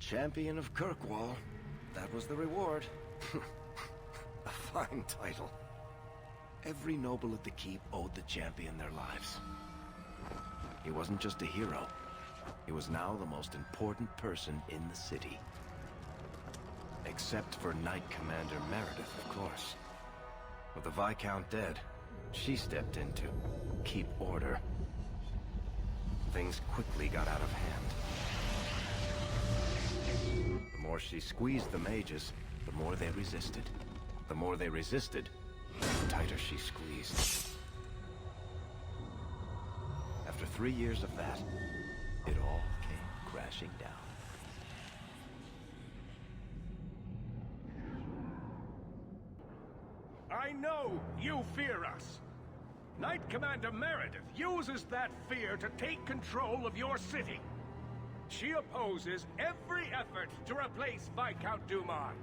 Champion of Kirkwall. That was the reward. A fine title. Every noble at the keep owed the champion their lives. He wasn't just a hero. He was now the most important person in the city. Except for Knight Commander Meredith, of course. With the Viscount dead, she stepped in to keep order. Things quickly got out of hand. The more she squeezed the mages, the more they resisted. The more they resisted, the tighter she squeezed. After 3 years of that, it all came crashing down. I know you fear us. Knight Commander Meredith uses that fear to take control of your city. She opposes every effort to replace Viscount Duman.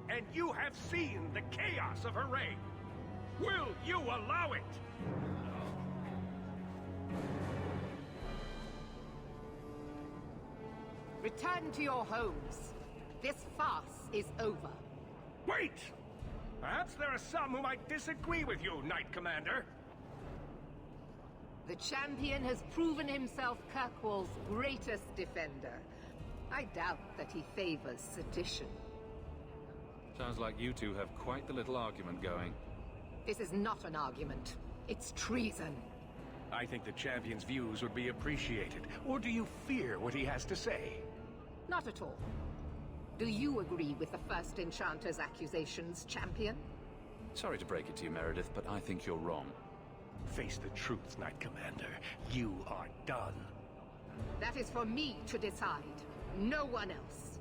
And you have seen the chaos of her reign. Will you allow it? Return to your homes. This farce is over. Wait! Perhaps there are some who might disagree with you, Knight Commander. The champion has proven himself Kirkwall's greatest defender. I doubt that he favors sedition. Sounds like you two have quite the little argument going. This is not an argument. It's treason. I think the champion's views would be appreciated. Or do you fear what he has to say? Not at all. Do you agree with the First Enchanter's accusations, champion? Sorry to break it to you, Meredith, but I think you're wrong. Face the truth, Knight Commander. You are done. That is for me to decide. No one else.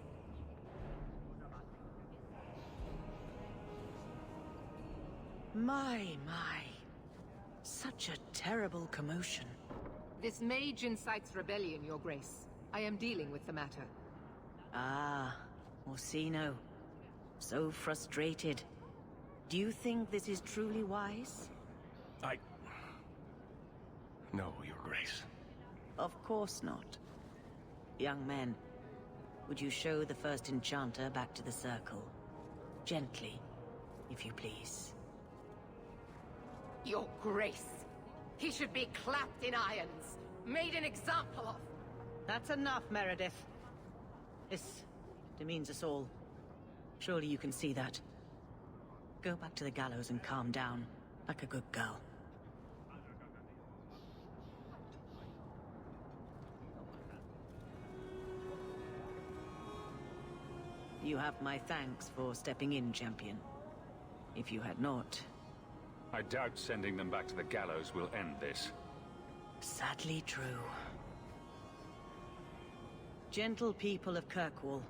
My. Such a terrible commotion. This mage incites rebellion, Your Grace. I am dealing with the matter. Ah, Orsino. So frustrated. Do you think this is truly wise? No, Your Grace. Of course not. Young men, would you show the First Enchanter back to the Circle? Gently, if you please. Your Grace. He should be clapped in irons. Made an example of. That's enough, Meredith. This demeans us all. Surely you can see that. Go back to the gallows and calm down, like a good girl. You have my thanks for stepping in, champion. If you had not... I doubt sending them back to the gallows will end this. Sadly true. Gentle people of Kirkwall,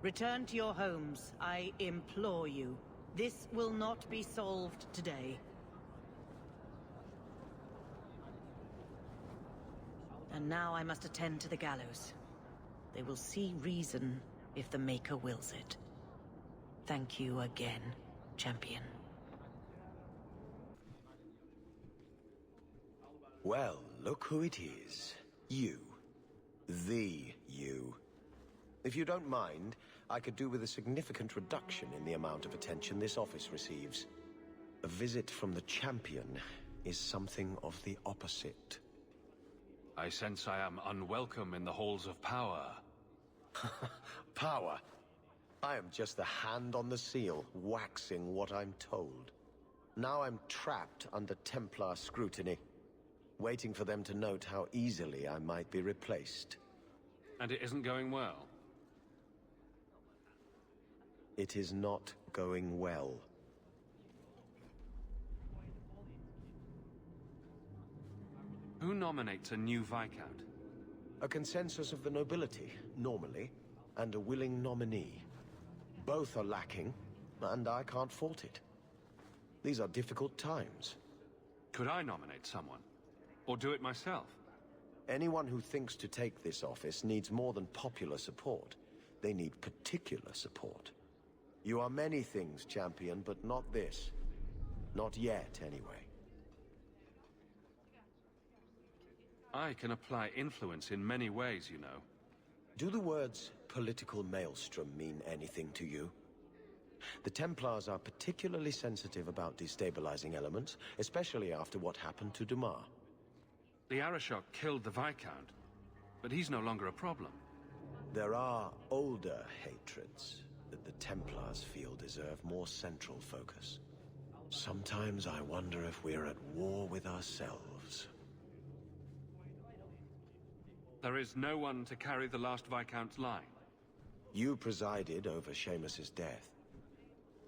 return to your homes, I implore you. This will not be solved today. And now I must attend to the gallows. They will see reason if the Maker wills it. Thank you again, champion. Well, look who it is. You. The you. If you don't mind, I could do with a significant reduction in the amount of attention this office receives. A visit from the champion is something of the opposite. I sense I am unwelcome in the halls of power. Power? I am just the hand on the seal, waxing what I'm told. Now I'm trapped under Templar scrutiny, waiting for them to note how easily I might be replaced. And it isn't going well? It is not going well. Who nominates a new Viscount? A consensus of the nobility, normally, and a willing nominee. Both are lacking, and I can't fault it. These are difficult times. Could I nominate someone? Or do it myself? Anyone who thinks to take this office needs more than popular support. They need particular support. You are many things, champion, but not this. Not yet, anyway. I can apply influence in many ways, you know. Do the words political maelstrom mean anything to you? The Templars are particularly sensitive about destabilizing elements, especially after what happened to Dumas. The Arishok killed the Viscount, but he's no longer a problem. There are older hatreds that the Templars feel deserve more central focus. Sometimes I wonder if we're at war with ourselves. There is no one to carry the last Viscount's line. You presided over Seamus's death.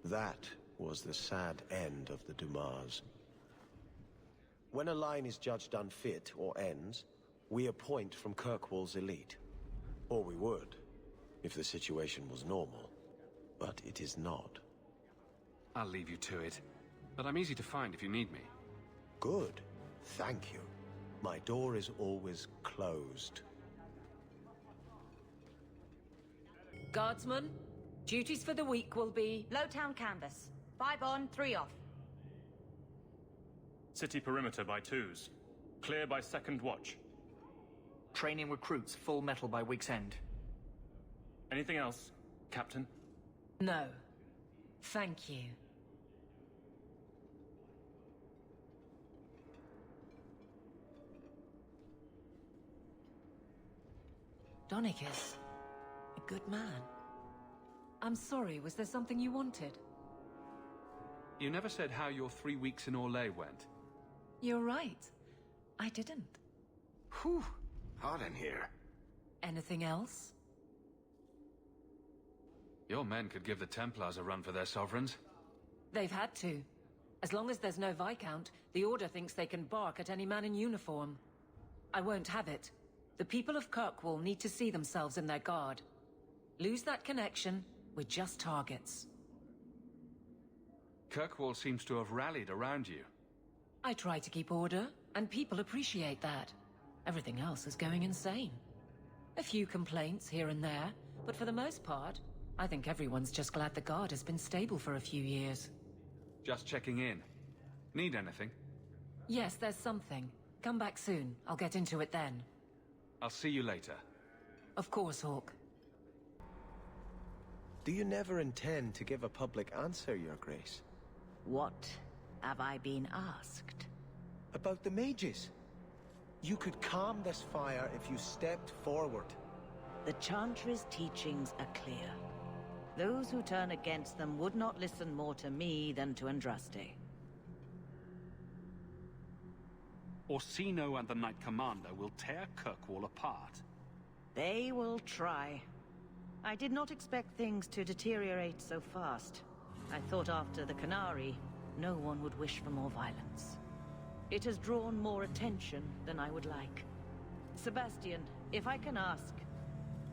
That was the sad end of the Dumas. When a line is judged unfit or ends, we appoint from Kirkwall's elite. Or we would, if the situation was normal. But it is not. I'll leave you to it. But I'm easy to find if you need me. Good. Thank you. My door is always closed. Guardsmen, duties for the week will be... Lowtown canvas. 5 on, 3 off. City perimeter by 2s. Clear by 2nd watch. Training recruits full metal by week's end. Anything else, Captain? No. Thank you. Donicus. A good man. I'm sorry, was there something you wanted? You never said how your 3 weeks in Orlais went. You're right. I didn't. Whew. Hot in here. Anything else? Your men could give the Templars a run for their sovereigns. They've had to. As long as there's no Viscount, the Order thinks they can bark at any man in uniform. I won't have it. The people of Kirkwall need to see themselves in their guard. Lose that connection, we're just targets. Kirkwall seems to have rallied around you. I try to keep order, and people appreciate that. Everything else is going insane. A few complaints here and there, but for the most part, I think everyone's just glad the guard has been stable for a few years. Just checking in. Need anything? Yes, there's something. Come back soon. I'll get into it then. I'll see you later. Of course, Hawk. Do you never intend to give a public answer, Your Grace? What have I been asked? About the mages. You could calm this fire if you stepped forward. The Chantry's teachings are clear. Those who turn against them would not listen more to me than to Andraste. Orsino and the Knight Commander will tear Kirkwall apart. They will try. I did not expect things to deteriorate so fast. I thought after the Canary, no one would wish for more violence. It has drawn more attention than I would like. Sebastian, if I can ask...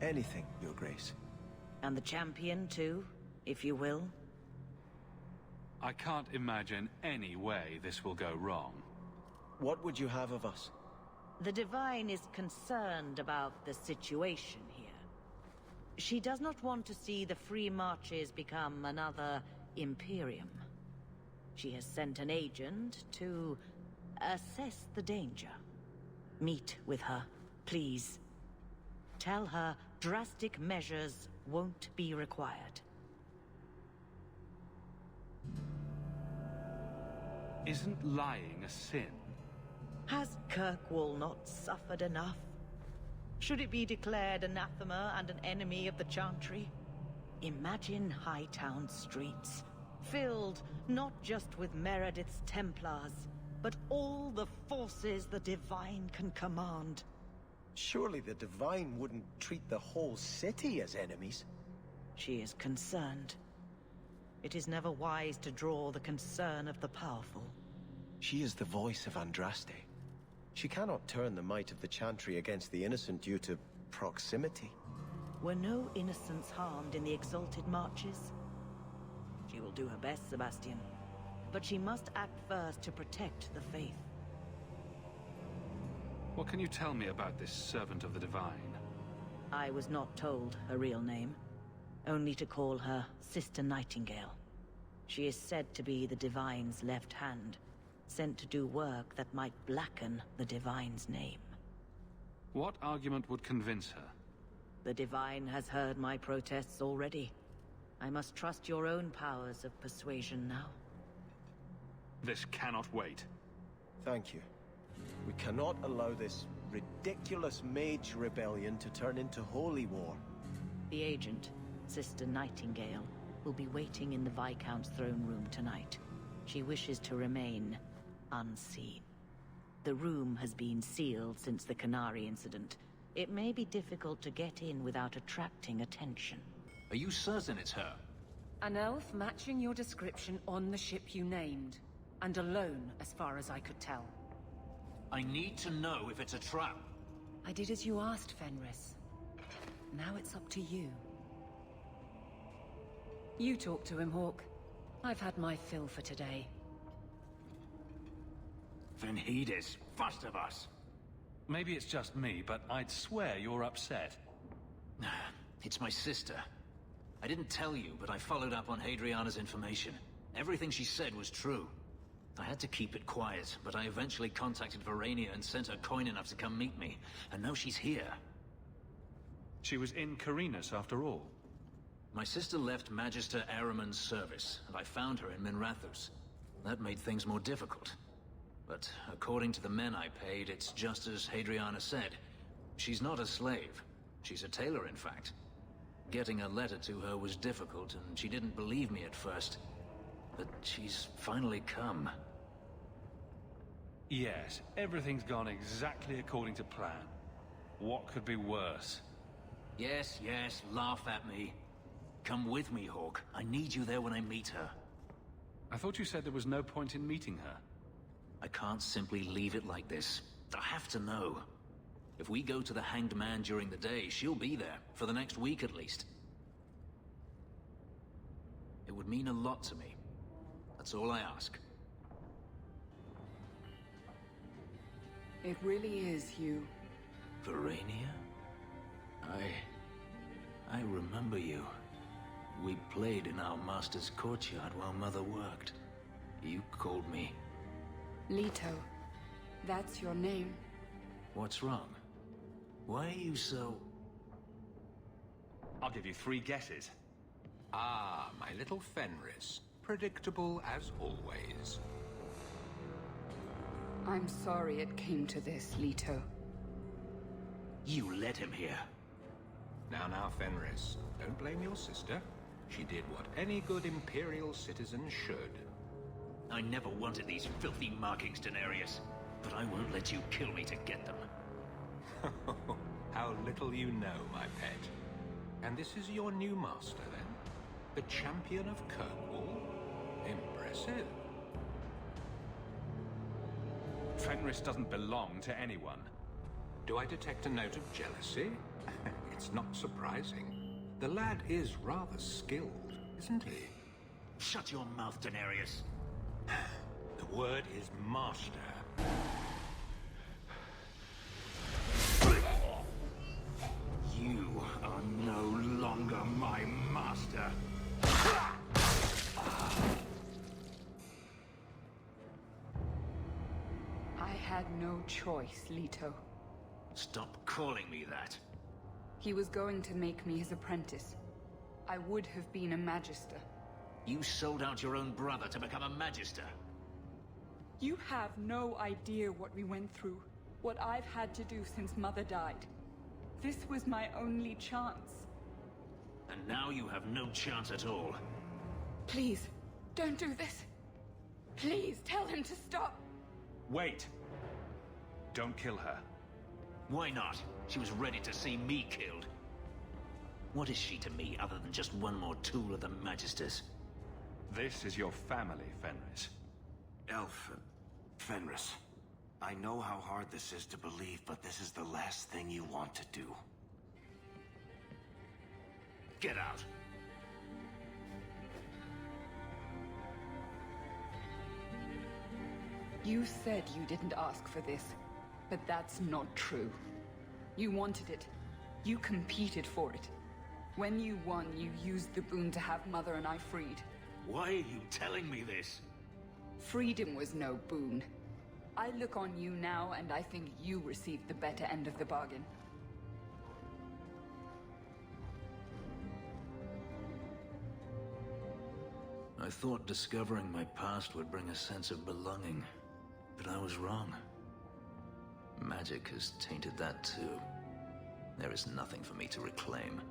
Anything, Your Grace. And the champion too, if you will? I can't imagine any way this will go wrong. What would you have of us? The Divine is concerned about the situation here. She does not want to see the Free Marches become another Imperium. She has sent an agent to assess the danger. Meet with her, please. Tell her drastic measures won't be required. Isn't lying a sin? Has Kirkwall not suffered enough? Should it be declared anathema and an enemy of the Chantry? Imagine Hightown streets, filled not just with Meredith's Templars, but all the forces the Divine can command. Surely the Divine wouldn't treat the whole city as enemies. She is concerned. It is never wise to draw the concern of the powerful. She is the voice of Andraste. She cannot turn the might of the Chantry against the innocent due to proximity. Were no innocents harmed in the Exalted Marches? She will do her best, Sebastian. But she must act first to protect the faith. What can you tell me about this Servant of the Divine? I was not told her real name. Only to call her Sister Nightingale. She is said to be the Divine's left hand, sent to do work that might blacken the Divine's name. What argument would convince her? The Divine has heard my protests already. I must trust your own powers of persuasion now. This cannot wait. Thank you. We cannot allow this ridiculous mage rebellion to turn into holy war. The agent, Sister Nightingale, will be waiting in the Viscount's throne room tonight. She wishes to remain unseen. The room has been sealed since the Canary incident. It may be difficult to get in without attracting attention. Are you certain it's her? An elf matching your description on the ship you named. And alone, as far as I could tell. I need to know if it's a trap. I did as you asked, Fenris. Now it's up to you. You talk to him, Hawke. I've had my fill for today. Venhedis, first of us. Maybe it's just me, but I'd swear you're upset. It's my sister. I didn't tell you, but I followed up on Hadriana's information. Everything she said was true. I had to keep it quiet, but I eventually contacted Verania and sent her coin enough to come meet me. And now she's here. She was in Carinus after all. My sister left Magister Ahriman's service, and I found her in Minrathous. That made things more difficult. But according to the men I paid, it's just as Hadriana said. She's not a slave. She's a tailor, in fact. Getting a letter to her was difficult, and she didn't believe me at first. But she's finally come. Yes, everything's gone exactly according to plan. What could be worse? Yes, laugh at me. Come with me, Hawke. I need you there when I meet her. I thought you said there was no point in meeting her. I can't simply leave it like this. I have to know. If we go to the Hanged Man during the day, she'll be there, for the next week at least. It would mean a lot to me. That's all I ask. It really is you. Verania? I remember you. We played in our master's courtyard while Mother worked. You called me. Leto. That's your name. What's wrong? Why are you so... I'll give you 3 guesses. Ah, my little Fenris. Predictable as always. I'm sorry it came to this, Leto. You led him here. Now, Fenris. Don't blame your sister. She did what any good Imperial citizen should. I never wanted these filthy markings, Daenerys. But I won't let you kill me to get them. How little you know, my pet. And this is your new master, then? The champion of Kirkwall? Impressive. Fenris doesn't belong to anyone. Do I detect a note of jealousy? It's not surprising. The lad is rather skilled, isn't he? Shut your mouth, Daenerys. The word is master. You are no longer my master. I had no choice, Leto. Stop calling me that. He was going to make me his apprentice. I would have been a Magister. You sold out your own brother to become a Magister. You have no idea what we went through. What I've had to do since Mother died. This was my only chance. And now you have no chance at all. Please, don't do this. Please, tell him to stop. Wait. Don't kill her. Why not? She was ready to see me killed. What is she to me other than just one more tool of the Magisters? This is your family, Fenris. Elf, Fenris. I know how hard this is to believe, but this is the last thing you want to do. Get out. You said you didn't ask for this, but that's not true. You wanted it. You competed for it. When you won, you used the boon to have Mother and I freed. Why are you telling me this? Freedom was no boon. I look on you now, and I think you received the better end of the bargain. I thought discovering my past would bring a sense of belonging, but I was wrong. Magic has tainted that too. There is nothing for me to reclaim.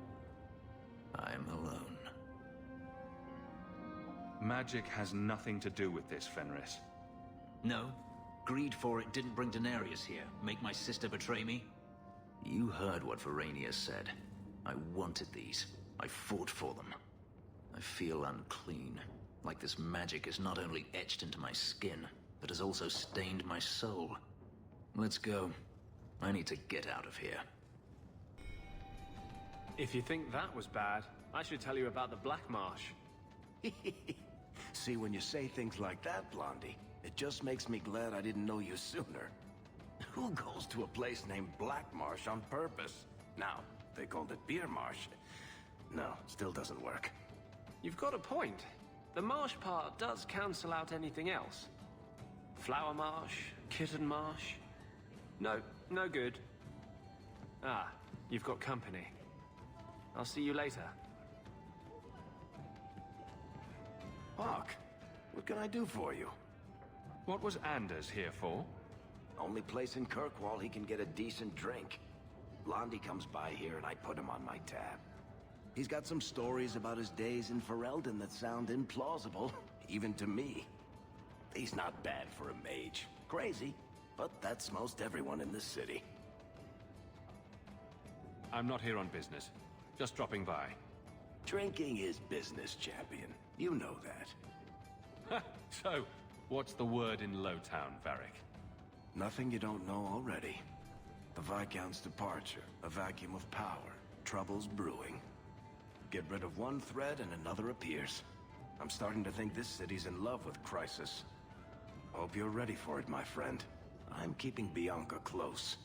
I am alone. Magic has nothing to do with this, Fenris. No? Greed for it didn't bring Daenerys here, make my sister betray me? You heard what Varania said. I wanted these. I fought for them. I feel unclean, like this magic is not only etched into my skin, but has also stained my soul. Let's go. I need to get out of here. If you think that was bad, I should tell you about the Black Marsh. See, when you say things like that, Blondie, it just makes me glad I didn't know you sooner. Who goes to a place named Black Marsh on purpose? Now, they called it Beer Marsh. No, still doesn't work. You've got a point. The marsh part does cancel out anything else. Flower Marsh, Kitten Marsh. No, no good. Ah, you've got company. I'll see you later. Hawk, what can I do for you? What was Anders here for? Only place in Kirkwall he can get a decent drink. Blondie comes by here and I put him on my tab. He's got some stories about his days in Ferelden that sound implausible, even to me. He's not bad for a mage. Crazy, but that's most everyone in this city. I'm not here on business. Just dropping by. Drinking is business, champion. You know that. So, what's the word in Lowtown, Varric? Nothing you don't know already. The Viscount's departure, a vacuum of power, troubles brewing. Get rid of one thread and another appears. I'm starting to think this city's in love with Crisis. Hope you're ready for it, my friend. I'm keeping Bianca close.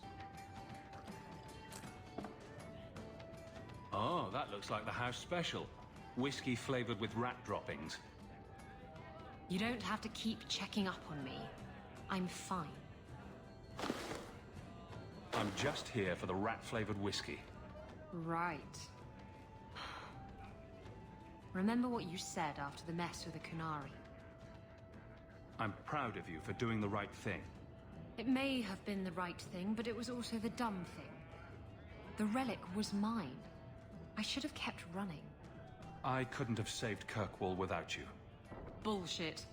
Oh, that looks like the house special. Whiskey flavored with rat droppings. You don't have to keep checking up on me. I'm fine. I'm just here for the rat-flavored whiskey. Right. Remember what you said after the mess with the Qunari. I'm proud of you for doing the right thing. It may have been the right thing, but it was also the dumb thing. The relic was mine. I should have kept running. I couldn't have saved Kirkwall without you. Bullshit.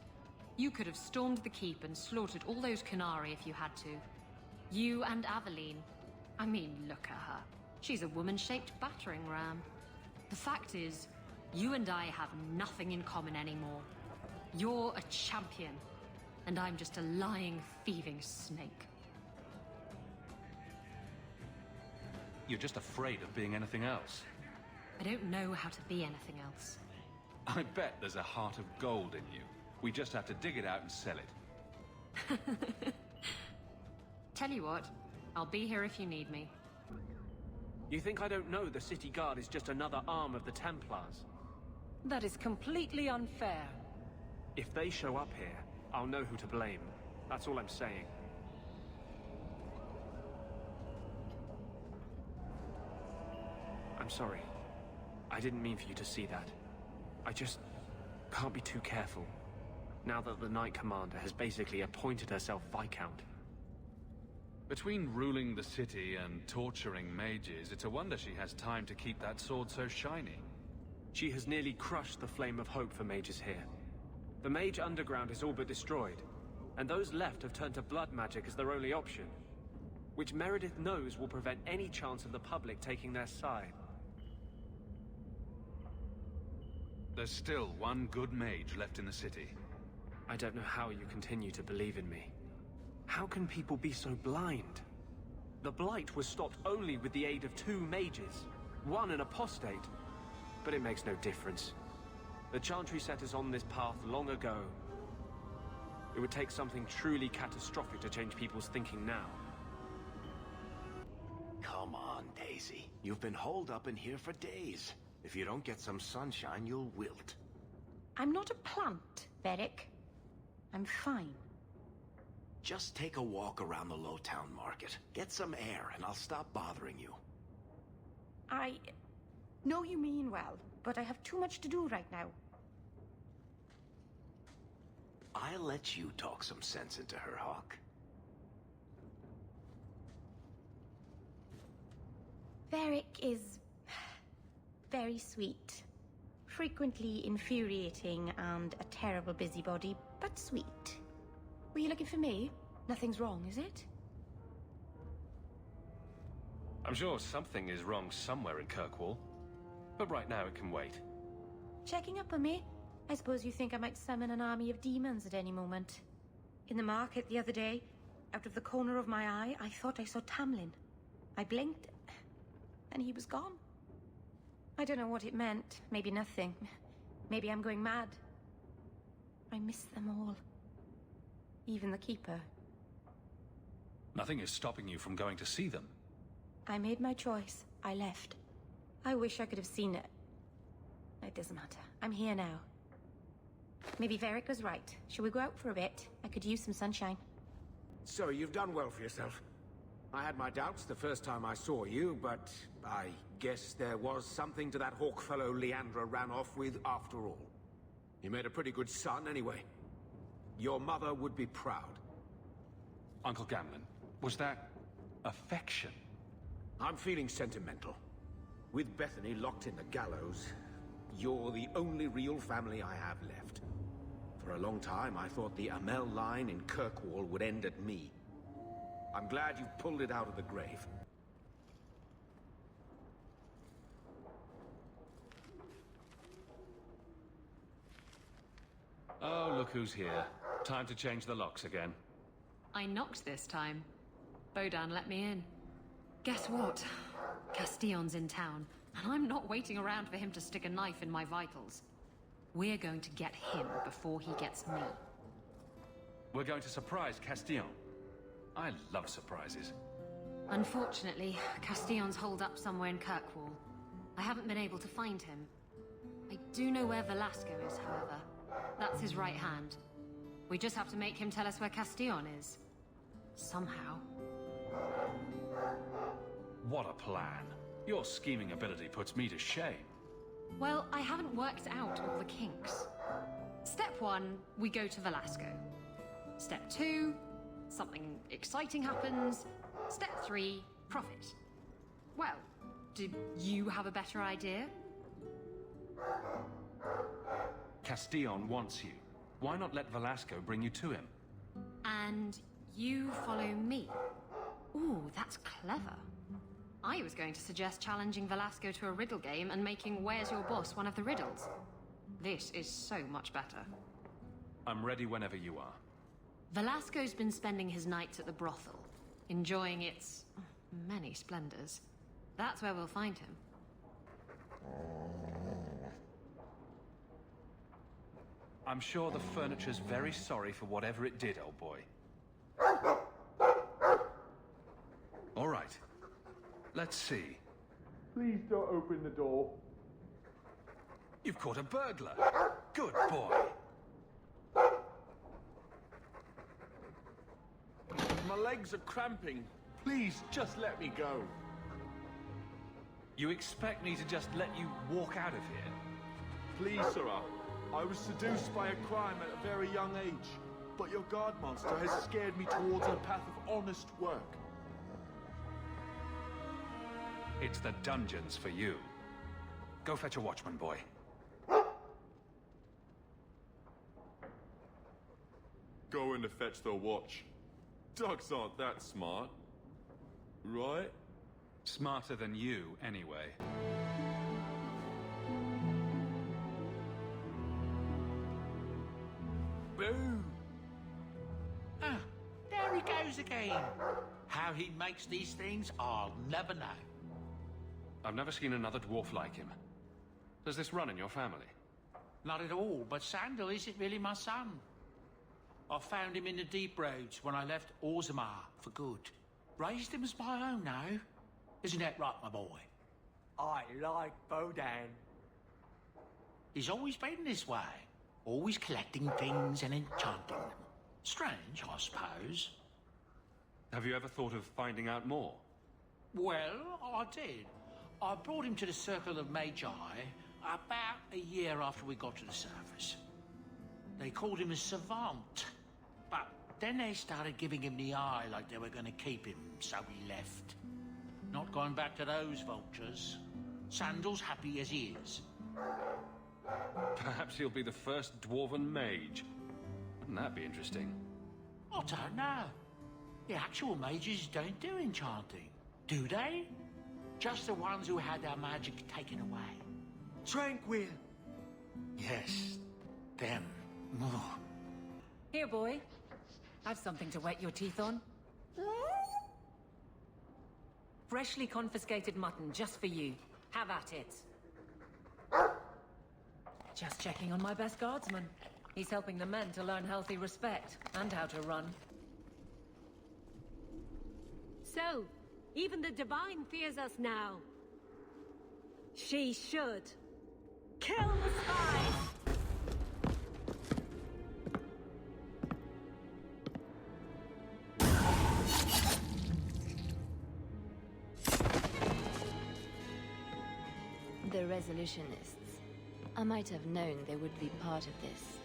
You could have stormed the keep and slaughtered all those Qunari if you had to. You and Aveline. I mean, look at her. She's a woman-shaped battering ram. The fact is, you and I have nothing in common anymore. You're a champion, and I'm just a lying, thieving snake. You're just afraid of being anything else. I don't know how to be anything else. I bet there's a heart of gold in you. We just have to dig it out and sell it. Tell you what, I'll be here if you need me. You think I don't know the City Guard is just another arm of the Templars? That is completely unfair. If they show up here, I'll know who to blame. That's all I'm saying. I'm sorry. I didn't mean for you to see that. I just can't be too careful. Now that the Knight Commander has basically appointed herself Viscount. Between ruling the city and torturing mages, it's a wonder she has time to keep that sword so shiny. She has nearly crushed the flame of hope for mages here. The Mage Underground is all but destroyed, and those left have turned to blood magic as their only option, which Meredith knows will prevent any chance of the public taking their side. There's still one good mage left in the city. I don't know how you continue to believe in me. How can people be so blind? The Blight was stopped only with the aid of 2 mages, one an apostate. But it makes no difference. The Chantry set us on this path long ago. It would take something truly catastrophic to change people's thinking now. Come on, Daisy. You've been holed up in here for days. If you don't get some sunshine, you'll wilt. I'm not a plant, Varric. I'm fine. Just take a walk around the Lowtown Market. Get some air, and I'll stop bothering you. I know you mean well, but I have too much to do right now. I'll let you talk some sense into her, Hawk. Varric is very sweet. Frequently infuriating and a terrible busybody, but sweet. Were you looking for me? Nothing's wrong, is it? I'm sure something is wrong somewhere in Kirkwall. But right now it can wait. Checking up on me? I suppose you think I might summon an army of demons at any moment. In the market the other day, out of the corner of my eye, I thought I saw Tamlin. I blinked, and he was gone. I don't know what it meant. Maybe nothing. Maybe I'm going mad. I miss them all. Even the Keeper. Nothing is stopping you from going to see them. I made my choice. I left. I wish I could have seen it. It doesn't matter. I'm here now. Maybe Varric was right. Shall we go out for a bit? I could use some sunshine. So you've done well for yourself. I had my doubts the first time I saw you, but I guess there was something to that hawk fellow Leandra ran off with after all. You made a pretty good son anyway. Your mother would be proud. Uncle Gamlen, was that affection? I'm feeling sentimental. With Bethany locked in the gallows, you're the only real family I have left. For a long time, I thought the Amel line in Kirkwall would end at me. I'm glad you've pulled it out of the grave. Oh, look who's here. Time to change the locks again. I knocked this time. Bodan let me in. Guess what? Castillon's in town, and I'm not waiting around for him to stick a knife in my vitals. We're going to get him before he gets me. We're going to surprise Castillon. I love surprises. Unfortunately, Castillon's holed up somewhere in Kirkwall. I haven't been able to find him. I do know where Velasco is, however. That's his right hand. We just have to make him tell us where Castillon is. Somehow. What a plan. Your scheming ability puts me to shame. Well, I haven't worked out all the kinks. Step 1, we go to Velasco. Step 2, something exciting happens. Step 3, profit. Well, do you have a better idea? Castillon wants you. Why not let Velasco bring you to him? And you follow me. Ooh, that's clever. I was going to suggest challenging Velasco to a riddle game and making Where's Your Boss one of the riddles. This is so much better. I'm ready whenever you are. Velasco's been spending his nights at the brothel, enjoying its many splendors. That's where we'll find him. I'm sure the furniture's very sorry for whatever it did, old boy. All right. Let's see. Please don't open the door. You've caught a burglar. Good boy. My legs are cramping. Please, just let me go. You expect me to just let you walk out of here? Please, sirrah. I was seduced by a crime at a very young age, but your guard monster has scared me towards a path of honest work. It's the dungeons for you. Go fetch a watchman, boy. Going to fetch the watch. Dogs aren't that smart. Right? Smarter than you, anyway. Boo! Ah, there he goes again. How he makes these things, I'll never know. I've never seen another dwarf like him. Does this run in your family? Not at all, but Sandal isn't really my son. I found him in the deep roads when I left Orzammar for good. Raised him as my own now. Isn't that right, my boy? I like Bodan. He's always been this way. Always collecting things and enchanting them. Strange, I suppose. Have you ever thought of finding out more? Well, I did. I brought him to the Circle of Magi about a year after we got to the surface. They called him a savant. But then they started giving him the eye like they were going to keep him, so he left. Not going back to those vultures. Sandal's happy as he is. Perhaps he'll be the first dwarven mage. Wouldn't that be interesting? I don't know. The actual mages don't do enchanting, do they? Just the ones who had their magic taken away. Tranquil. Yes, them. Oh. Here, boy. I've something to wet your teeth on. Freshly confiscated mutton, just for you. Have at it. Just checking on my best guardsman. He's helping the men to learn healthy respect, and how to run. So, even the Divine fears us now. She should. Kill the spies! The Resolutionists. I might have known they would be part of this.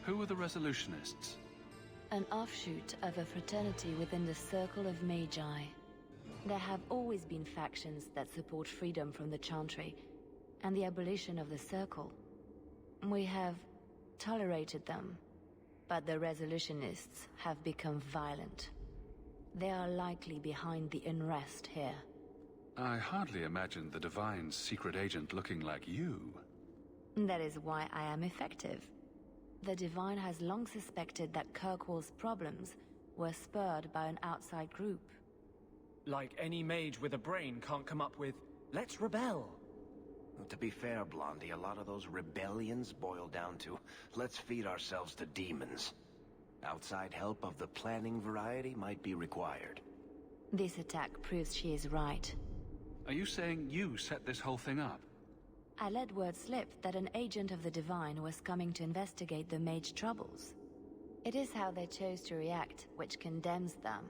Who are the Resolutionists? An offshoot of a fraternity within the Circle of Magi. There have always been factions that support freedom from the Chantry, and the abolition of the Circle. We have tolerated them, but the Resolutionists have become violent. They are likely behind the unrest here. I hardly imagined the Divine's secret agent looking like you. That is why I am effective. The Divine has long suspected that Kirkwall's problems were spurred by an outside group. Like any mage with a brain can't come up with, let's rebel. To be fair, Blondie, a lot of those rebellions boil down to, let's feed ourselves to demons. Outside help of the planning variety might be required. This attack proves she is right. Are you saying you set this whole thing up? I let word slip that an agent of the Divine was coming to investigate the mage troubles. It is how they chose to react, which condemns them.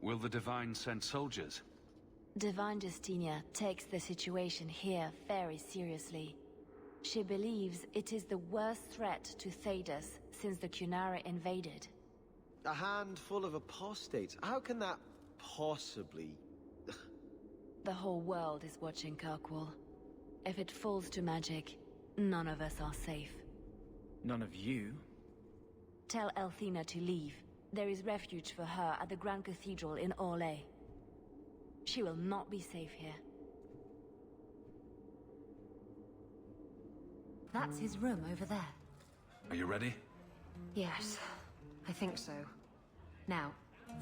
Will the Divine send soldiers? Divine Justinia takes the situation here very seriously. She believes it is the worst threat to Thedas since the Cunara invaded. A handful of apostates? How can that possibly... The whole world is watching Kirkwall. If it falls to magic, none of us are safe. None of you? Tell Elthina to leave. There is refuge for her at the Grand Cathedral in Orlais. She will not be safe here. That's his room over there. Are you ready? Yes, I think so. Now,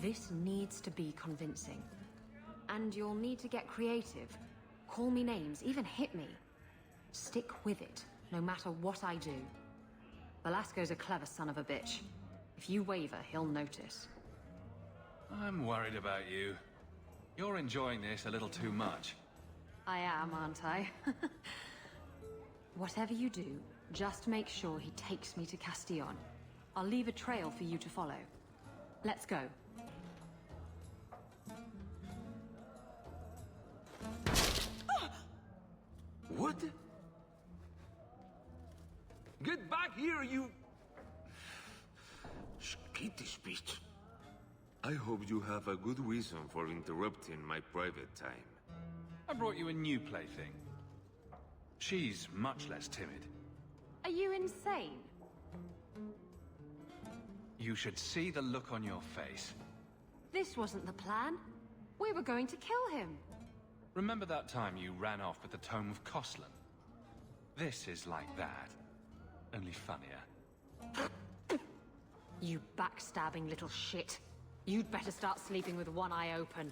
this needs to be convincing. And you'll need to get creative. Call me names, even hit me. Stick with it, no matter what I do. Velasco's a clever son of a bitch. If you waver, he'll notice. I'm worried about you. You're enjoying this a little too much. I am, aren't I? Whatever you do, just make sure he takes me to Castillon. I'll leave a trail for you to follow. Let's go. What? Get back here, you... skittish beast. I hope you have a good reason for interrupting my private time. I brought you a new plaything. She's much less timid. Are you insane? You should see the look on your face. This wasn't the plan. We were going to kill him. Remember that time you ran off with the Tome of Koslan? This is like that, only funnier. You backstabbing little shit. You'd better start sleeping with one eye open.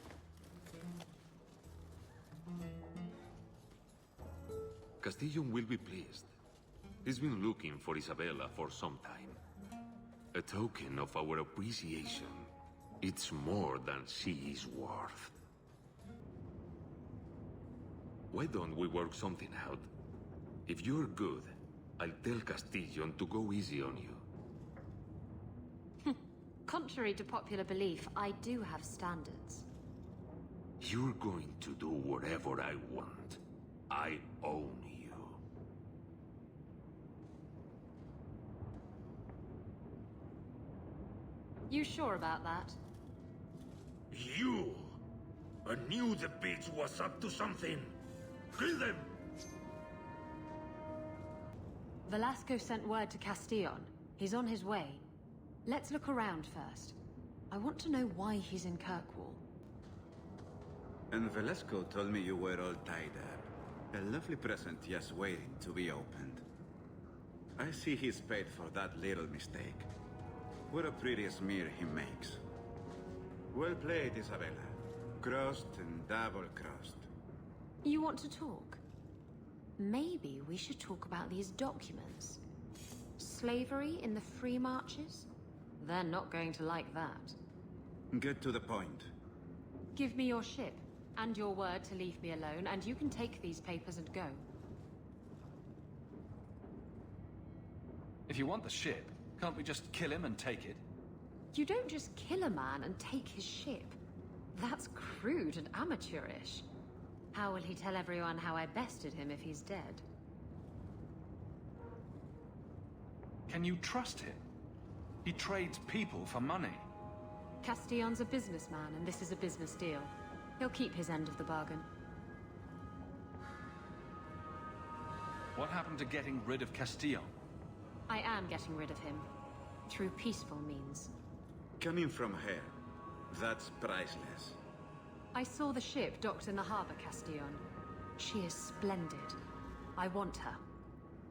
Castillon will be pleased. He's been looking for Isabella for some time. A token of our appreciation. It's more than she is worth. Why don't we work something out? If you're good, I'll tell Castillon to go easy on you. Contrary to popular belief, I do have standards. You're going to do whatever I want. I own you. You sure about that? You! I knew the bitch was up to something. Kill them! Velasco sent word to Castillon. He's on his way. Let's look around first. I want to know why he's in Kirkwall. And Velasco told me you were all tied up. A lovely present just waiting to be opened. I see he's paid for that little mistake. What a pretty smear he makes. Well played, Isabella. Crossed and double-crossed. You want to talk? Maybe we should talk about these documents. Slavery in the Free Marches? They're not going to like that. Get to the point. Give me your ship, and your word to leave me alone, and you can take these papers and go. If you want the ship, can't we just kill him and take it? You don't just kill a man and take his ship. That's crude and amateurish. How will he tell everyone how I bested him if he's dead? Can you trust him? He trades people for money. Castillon's a businessman, and this is a business deal. He'll keep his end of the bargain. What happened to getting rid of Castillon? I am getting rid of him. Through peaceful means. Coming from her, that's priceless. I saw the ship docked in the harbor, Castillon. She is splendid. I want her.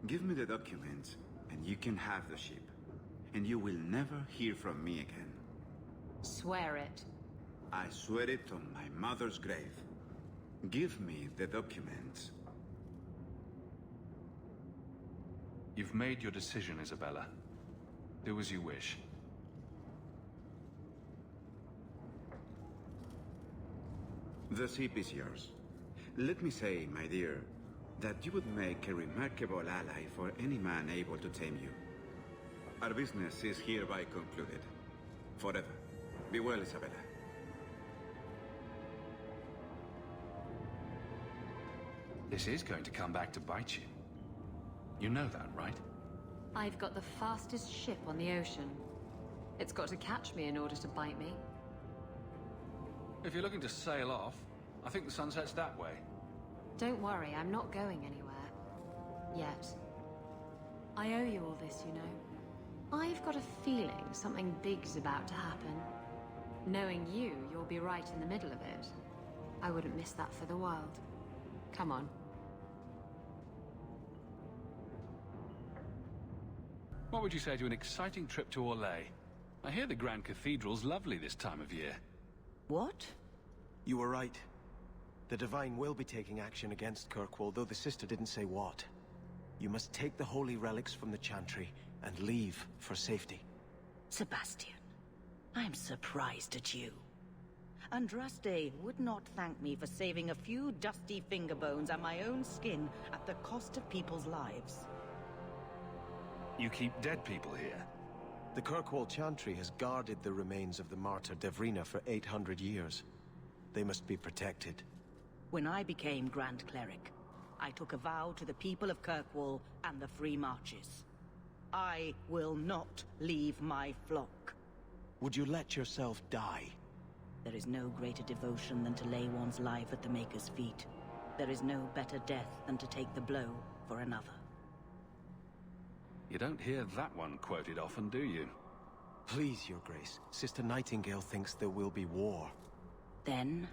Give me the documents, and you can have the ship. And you will never hear from me again. Swear it. I swear it on my mother's grave. Give me the documents. You've made your decision, Isabella. Do as you wish. The ship is yours. Let me say, my dear, that you would make a remarkable ally for any man able to tame you. Our business is hereby concluded. Forever. Be well, Isabella. This is going to come back to bite you. You know that, right? I've got the fastest ship on the ocean. It's got to catch me in order to bite me. If you're looking to sail off, I think the sun sets that way. Don't worry, I'm not going anywhere. Yet. I owe you all this, you know. I've got a feeling something big's about to happen. Knowing you, you'll be right in the middle of it. I wouldn't miss that for the world. Come on. What would you say to an exciting trip to Orlais? I hear the Grand Cathedral's lovely this time of year. What? You were right. The Divine will be taking action against Kirkwall, though the sister didn't say what. You must take the holy relics from the Chantry and leave for safety. Sebastian, I'm surprised at you. Andraste would not thank me for saving a few dusty finger bones and my own skin at the cost of people's lives. You keep dead people here? The Kirkwall Chantry has guarded the remains of the martyr Devrina for 800 years. They must be protected. When I became Grand Cleric, I took a vow to the people of Kirkwall and the Free Marches. I will not leave my flock. Would you let yourself die? There is no greater devotion than to lay one's life at the Maker's feet. There is no better death than to take the blow for another. You don't hear that one quoted often, do you? Please, Your Grace. Sister Nightingale thinks there will be war. Then,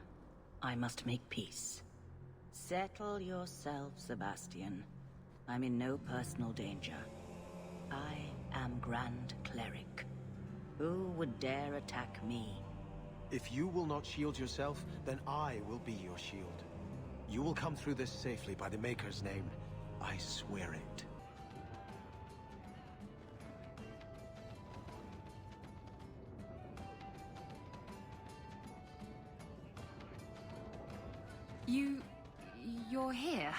I must make peace. Settle yourself, Sebastian. I'm in no personal danger. I am Grand Cleric. Who would dare attack me? If you will not shield yourself, then I will be your shield. You will come through this safely by the Maker's name. I swear it. You're here.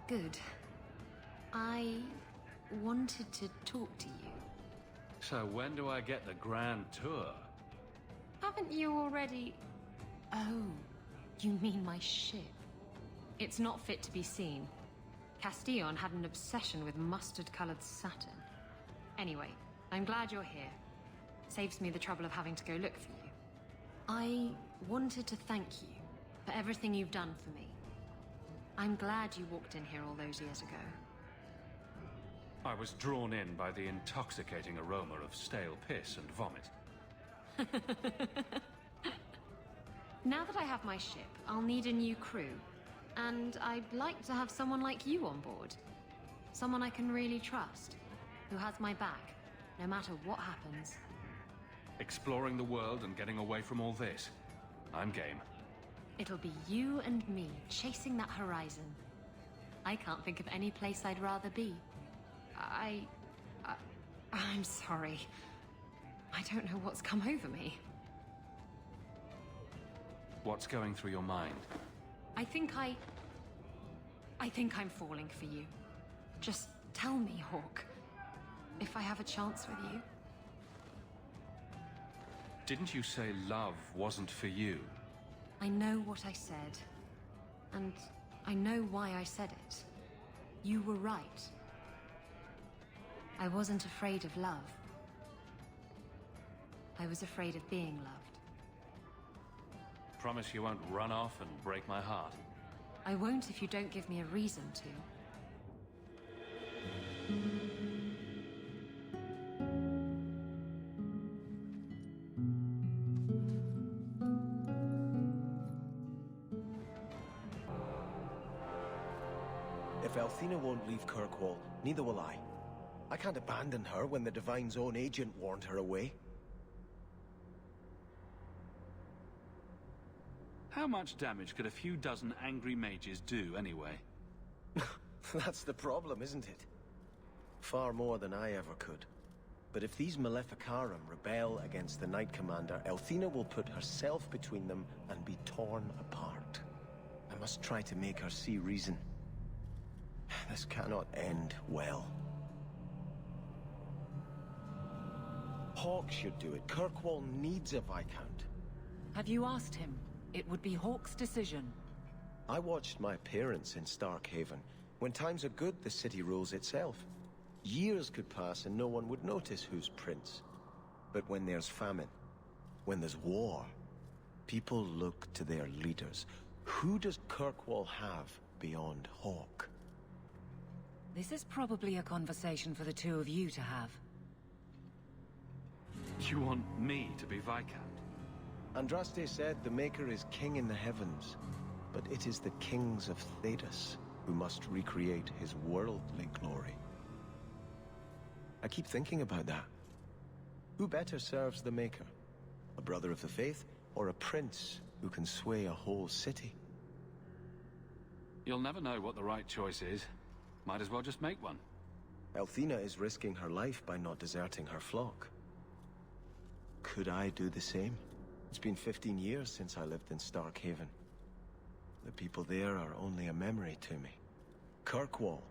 Good. I wanted to talk to you. So when do I get the grand tour? Haven't you already... Oh, you mean my ship? It's not fit to be seen. Castillon had an obsession with mustard-colored satin. Anyway, I'm glad you're here. Saves me the trouble of having to go look for you. I wanted to thank you for everything you've done for me. I'm glad you walked in here all those years ago. I was drawn in by the intoxicating aroma of stale piss and vomit. Now that I have my ship, I'll need a new crew. And I'd like to have someone like you on board. Someone I can really trust, who has my back, no matter what happens. Exploring the world and getting away from all this. I'm game. It'll be you and me chasing that horizon. I can't think of any place I'd rather be. I'm sorry. I don't know what's come over me. What's going through your mind? I think I'm falling for you. Just tell me, Hawke, if I have a chance with you. Didn't you say love wasn't for you? I know what I said. And I know why I said it. You were right. I wasn't afraid of love. I was afraid of being loved. Promise you won't run off and break my heart. I won't if you don't give me a reason to. If Althena won't leave Kirkwall, neither will I. I can't abandon her when the Divine's own agent warned her away. How much damage could a few dozen angry mages do, anyway? That's the problem, isn't it? Far more than I ever could. But if these Maleficarum rebel against the Knight Commander, Althena will put herself between them and be torn apart. I must try to make her see reason. This cannot end well. Hawke should do it. Kirkwall needs a Viscount. Have you asked him? It would be Hawke's decision. I watched my parents in Starkhaven. When times are good, the city rules itself. Years could pass and no one would notice who's prince. But when there's famine, when there's war, people look to their leaders. Who does Kirkwall have beyond Hawke? This is probably a conversation for the two of you to have. You want me to be Viscount? Andraste said the Maker is king in the heavens, but it is the kings of Thedas who must recreate his worldly glory. I keep thinking about that. Who better serves the Maker? A brother of the faith, or a prince who can sway a whole city? You'll never know what the right choice is. Might as well just make one. Althena is risking her life by not deserting her flock. Could I do the same? It's been 15 years since I lived in Starkhaven. The people there are only a memory to me. Kirkwall,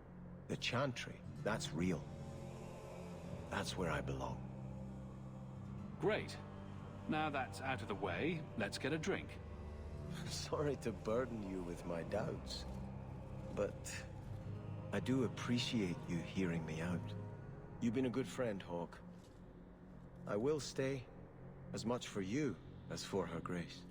the Chantry, that's real. That's where I belong. Great. Now that's out of the way, let's get a drink. Sorry to burden you with my doubts, but I do appreciate you hearing me out. You've been a good friend, Hawke. I will stay, as much for you as for her grace.